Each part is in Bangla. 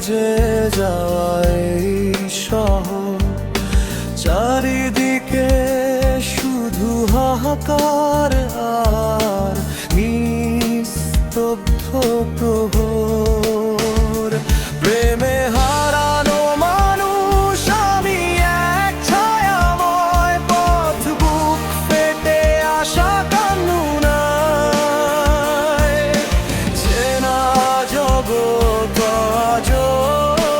ভিজে যাওয়াই শহর, চারিদিকে শুধু হাহাকার আর নিস্তব্ধ প্রহর। প্রেমে হারানো মানুষ আমি, এক ছায়াময় পথ, বুক ফেটে আসা কান্নায়, চেনা জগৎ আজ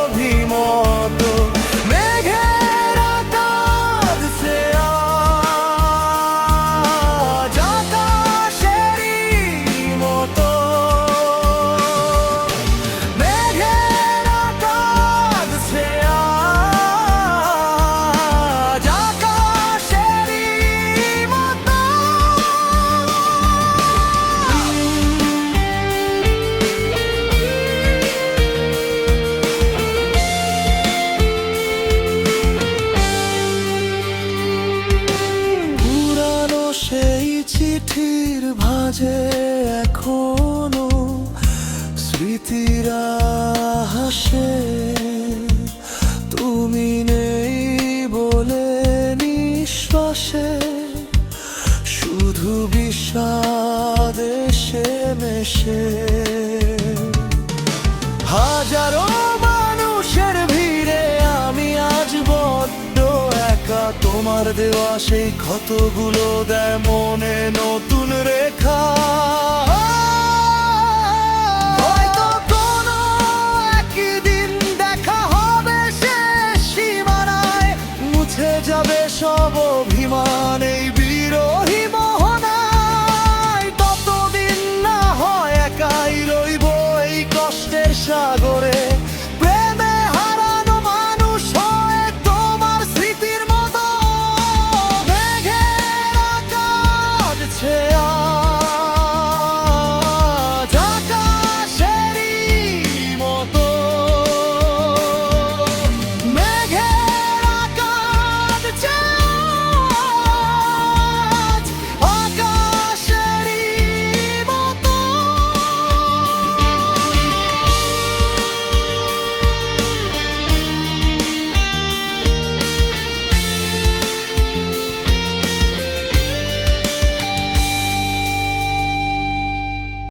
অভিমত, মেঘের কাঁধছে আজ আকাশেরই মতো, মেঘের কাঁধছে আজ আকাশেরই মতো। পুরানো সেই চিঠির ভাঁজে এখনো স্মৃতিরা হাসে, তুমি নেই বলে নিঃশ্বাসে শুধু বিষাদ এসে মেশে। হাজারো মানুষের ভিড়ে আমি আজ বড্ড একা, তোমার দেওয়া সেই ক্ষতগুলো দেয় মনে নতুন রেখা। হয়তো কোনো একদিন দেখা হবে শেষ সীমানায়, মুছে যাবে সব অভিমান এই বিরোহী মোহনায়। ততদিন না হয় একাই রইব এই কষ্টের সাগরে।